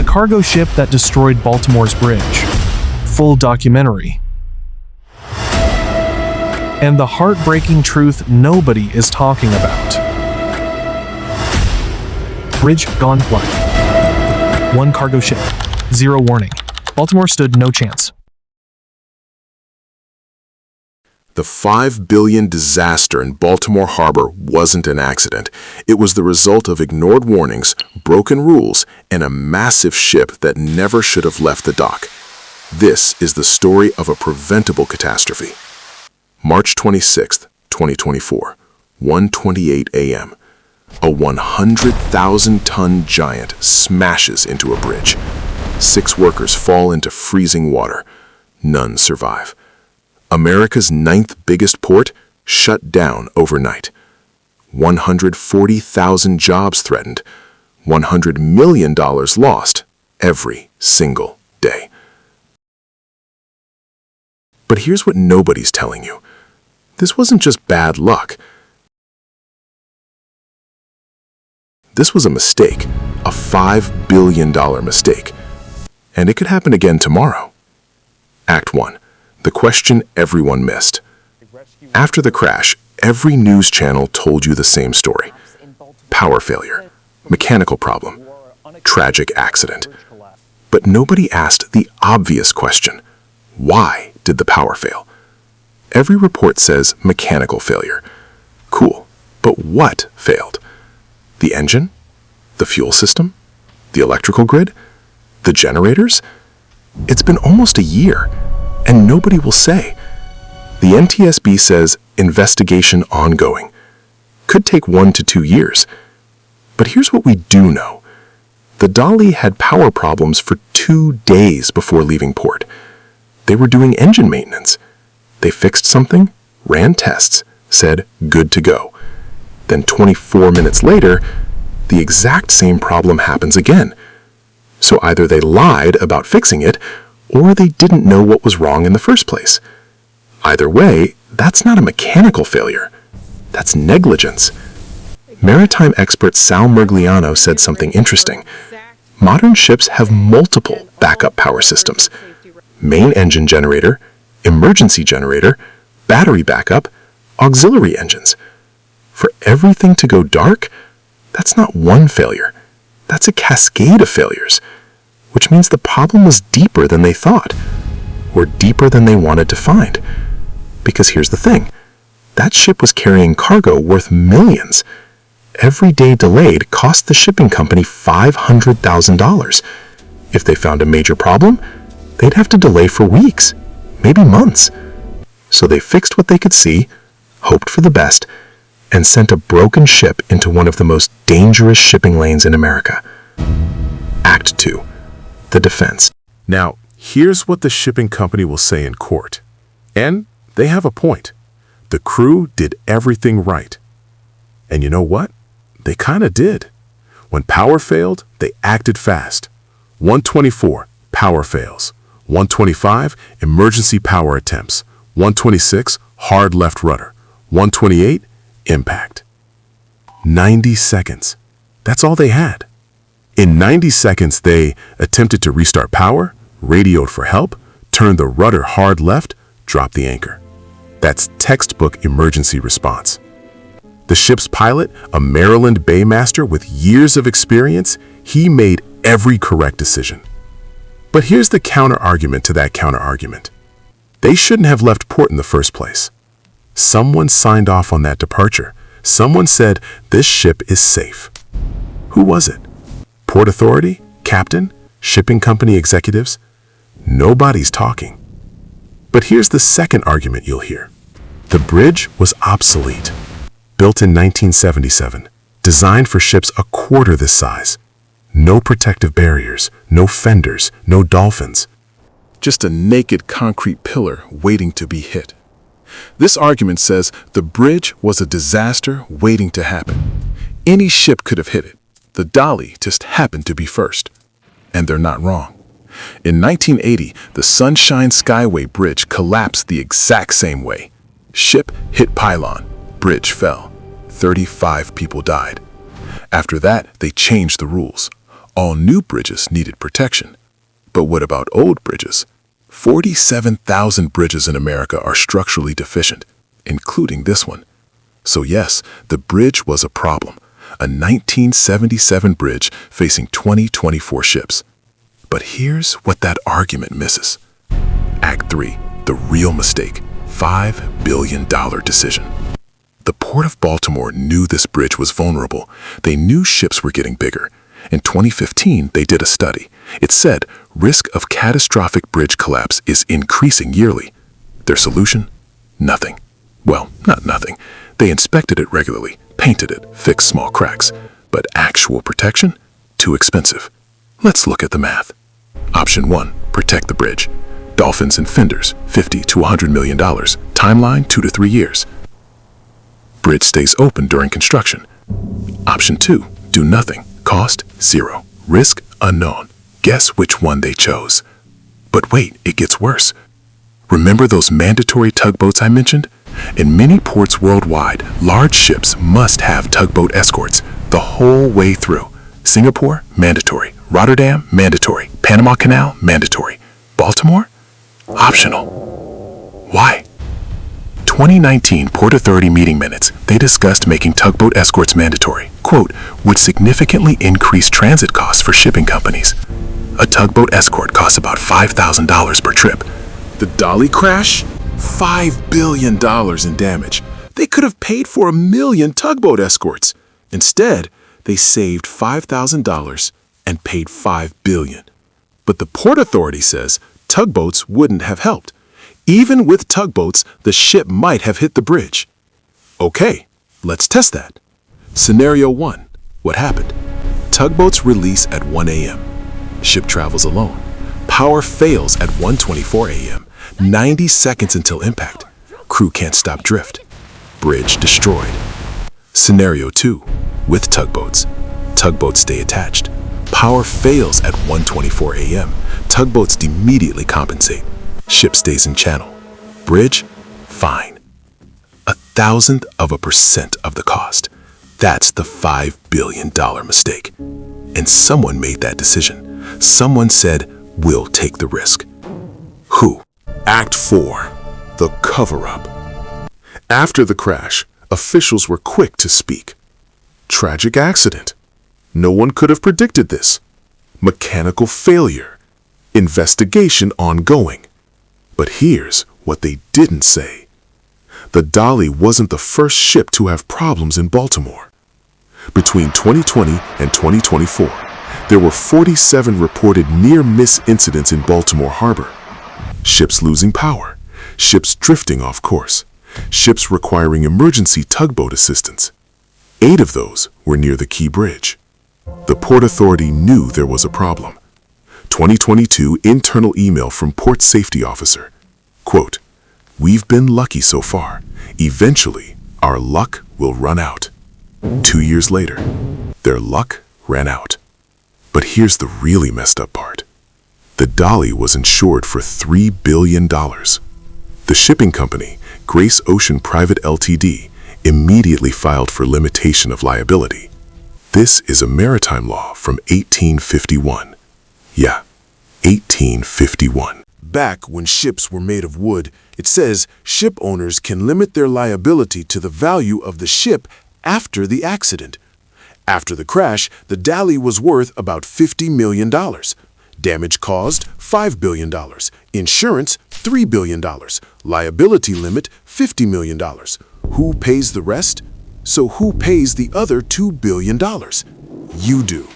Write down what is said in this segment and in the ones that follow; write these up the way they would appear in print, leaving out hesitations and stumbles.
The cargo ship that destroyed Baltimore's bridge. Full documentary. And the heartbreaking truth nobody is talking about. Bridge gone blind. One cargo ship. Zero warning. Baltimore stood no chance. The $5 billion disaster in Baltimore Harbor wasn't an accident. It was the result of ignored warnings, broken rules, and a massive ship that never should have left the dock. This is the story of a preventable catastrophe. March 26, 2024, 1:28 a.m. A 100,000-ton giant smashes into a bridge. 6 workers fall into freezing water. None survive. America's 9th biggest port shut down overnight. 140,000 jobs threatened. $100 million lost every single day. But here's what nobody's telling you. This wasn't just bad luck. This was a mistake, a $5 billion mistake. And it could happen again tomorrow. Act 1. The question everyone missed. After the crash, every news channel told you the same story. Power failure, mechanical problem, tragic accident. But nobody asked the obvious question. Why did the power fail? Every report says mechanical failure. Cool, but what failed? The engine? The fuel system? The electrical grid? The generators? It's been almost a year, and nobody will say. The NTSB says investigation ongoing. Could take 1 to 2 years. But here's what we do know. The Dali had power problems for 2 days before leaving port. They were doing engine maintenance. They fixed something, ran tests, said good to go. Then 24 minutes later, the exact same problem happens again. So either they lied about fixing it, or they didn't know what was wrong in the first place. Either way, that's not a mechanical failure. That's negligence. Maritime expert Sal Mergliano said something interesting. Modern ships have multiple backup power systems. Main engine generator, emergency generator, battery backup, auxiliary engines. For everything to go dark, that's not one failure. That's a cascade of failures, which means the problem was deeper than they thought, or deeper than they wanted to find. Because here's the thing, that ship was carrying cargo worth millions. Every day delayed cost the shipping company $500,000. If they found a major problem, they'd have to delay for weeks, maybe months. So they fixed what they could see, hoped for the best, and sent a broken ship into one of the most dangerous shipping lanes in America. Act 2. The defense. Now, here's what the shipping company will say in court. And they have a point. The crew did everything right. And you know what? They kind of did. When power failed, they acted fast. 124, power fails. 125, emergency power attempts. 126, hard left rudder. 128, impact. 90 seconds. That's all they had. In 90 seconds, they attempted to restart power, radioed for help, turned the rudder hard left, dropped the anchor. That's textbook emergency response. The ship's pilot, a Maryland Baymaster with years of experience, he made every correct decision. But here's the counter-argument to that counter-argument. They shouldn't have left port in the first place. Someone signed off on that departure. Someone said, this ship is safe. Who was it? Port authority? Captain? Shipping company executives? Nobody's talking. But here's the second argument you'll hear. The bridge was obsolete. Built in 1977, designed for ships a quarter this size. No protective barriers, no fenders, no dolphins. Just a naked concrete pillar waiting to be hit. This argument says the bridge was a disaster waiting to happen. Any ship could have hit it. The Dali just happened to be first. And they're not wrong. In 1980, the Sunshine Skyway Bridge collapsed the exact same way. Ship hit pylon, bridge fell. 35 people died. After that, they changed the rules. All new bridges needed protection. But what about old bridges? 47,000 bridges in America are structurally deficient, including this one. So yes, the bridge was a problem. A 1977 bridge facing 2024 ships. But here's what that argument misses. Act 3, the real mistake, $5 billion decision. The Port of Baltimore knew this bridge was vulnerable. They knew ships were getting bigger. In 2015, they did a study. It said risk of catastrophic bridge collapse is increasing yearly. Their solution? Nothing. Well, not nothing. They inspected it regularly, painted it, fixed small cracks. But actual protection? Too expensive. Let's look at the math. Option 1, protect the bridge. Dolphins and fenders, $50 to $100 million. Timeline, 2 to 3 years. Bridge stays open during construction. Option 2, do nothing. Cost, 0. Risk, unknown. Guess which one they chose. But wait, it gets worse. Remember those mandatory tugboats I mentioned? In many ports worldwide, large ships must have tugboat escorts the whole way through. Singapore, mandatory. Rotterdam, mandatory. Panama Canal, mandatory. Baltimore? Optional. Why? 2019 Port Authority meeting minutes, they discussed making tugboat escorts mandatory, quote, would significantly increase transit costs for shipping companies. A tugboat escort costs about $5,000 per trip. The Dali crash? $5 billion in damage. They could have paid for 1 million tugboat escorts. Instead, they saved $5,000 and paid $5 billion. But the Port Authority says tugboats wouldn't have helped. Even with tugboats, the ship might have hit the bridge. Okay, let's test that. Scenario 1. What happened? Tugboats release at 1 a.m. Ship travels alone. Power fails at 1:24 a.m. 90 seconds until impact. Crew can't stop drift. Bridge destroyed. Scenario 2. With tugboats. Tugboats stay attached. Power fails at 1:24 a.m. Tugboats immediately compensate. Ship stays in channel. Bridge? Fine. 0.1% of the cost. That's the $5 billion mistake. And someone made that decision. Someone said, we'll take the risk. Who? Act 4. The cover-up. After the crash, officials were quick to speak. Tragic accident. No one could have predicted this. Mechanical failure. Investigation ongoing. But here's what they didn't say. The Dali wasn't the first ship to have problems in Baltimore. Between 2020 and 2024, there were 47 reported near-miss incidents in Baltimore Harbor. Ships losing power, ships drifting off course, ships requiring emergency tugboat assistance. 8 of those were near the Key Bridge. The Port Authority knew there was a problem. 2022 internal email from Port Safety Officer. Quote, we've been lucky so far. Eventually, our luck will run out. 2 years later, their luck ran out. But here's the really messed up part. The Dali was insured for $3 billion. The shipping company, Grace Ocean Private Ltd., immediately filed for limitation of liability. This is a maritime law from 1851. Yeah, 1851. Back when ships were made of wood, it says ship owners can limit their liability to the value of the ship after the accident. After the crash, the Dali was worth about $50 million. Damage caused, $5 billion. Insurance, $3 billion. Liability limit, $50 million. Who pays the rest? So who pays the other $2 billion? You do.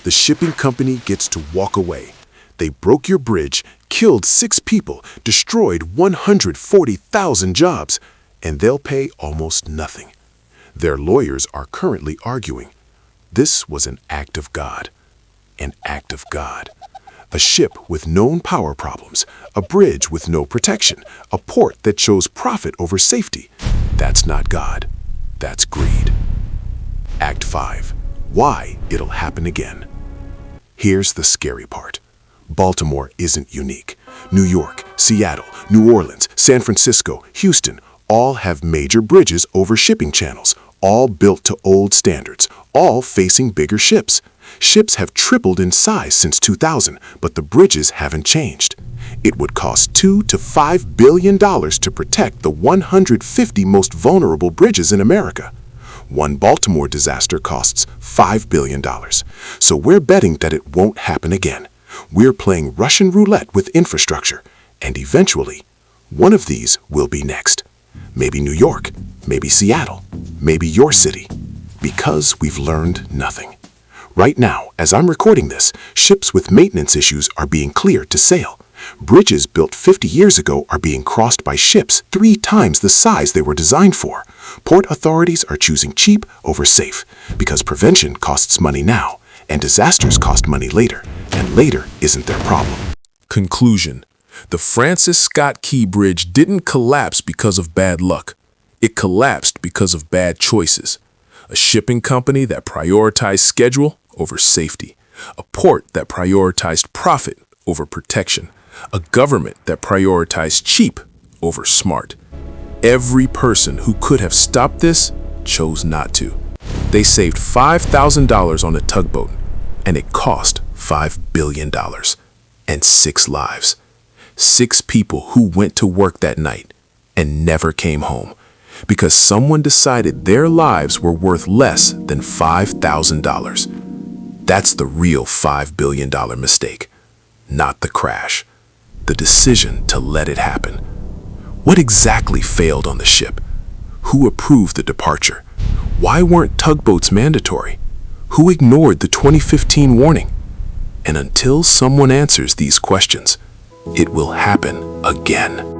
The shipping company gets to walk away. They broke your bridge, killed 6 people, destroyed 140,000 jobs, and they'll pay almost nothing. Their lawyers are currently arguing. This was an act of God. An act of God. A ship with known power problems, a bridge with no protection, a port that chose profit over safety. That's not God. That's greed. Act 5. Why it'll happen again. Here's the scary part. Baltimore isn't unique. New York, Seattle, New Orleans, San Francisco, Houston, all have major bridges over shipping channels, all built to old standards, all facing bigger ships. Ships have tripled in size since 2000, but the bridges haven't changed. It would cost $2 to $5 billion to protect the 150 most vulnerable bridges in America. One Baltimore disaster costs $5 billion. So we're betting that it won't happen again. We're playing Russian roulette with infrastructure, and eventually, one of these will be next. Maybe New York, maybe Seattle, maybe your city. Because we've learned nothing. Right now, as I'm recording this, ships with maintenance issues are being cleared to sail. Bridges built 50 years ago are being crossed by ships 3 times the size they were designed for. Port authorities are choosing cheap over safe, because prevention costs money now, and disasters cost money later, and later isn't their problem. Conclusion. The Francis Scott Key Bridge didn't collapse because of bad luck. It collapsed because of bad choices. A shipping company that prioritized schedule over safety. A port that prioritized profit over protection. A government that prioritized cheap over smart. Every person who could have stopped this chose not to. They saved $5,000 on a tugboat, and it cost $5 billion. And 6 lives. 6 people who went to work that night and never came home because someone decided their lives were worth less than $5,000. That's the real $5 billion mistake, not the crash. The decision to let it happen. What exactly failed on the ship? Who approved the departure? Why weren't tugboats mandatory? Who ignored the 2015 warning? And until someone answers these questions, it will happen again.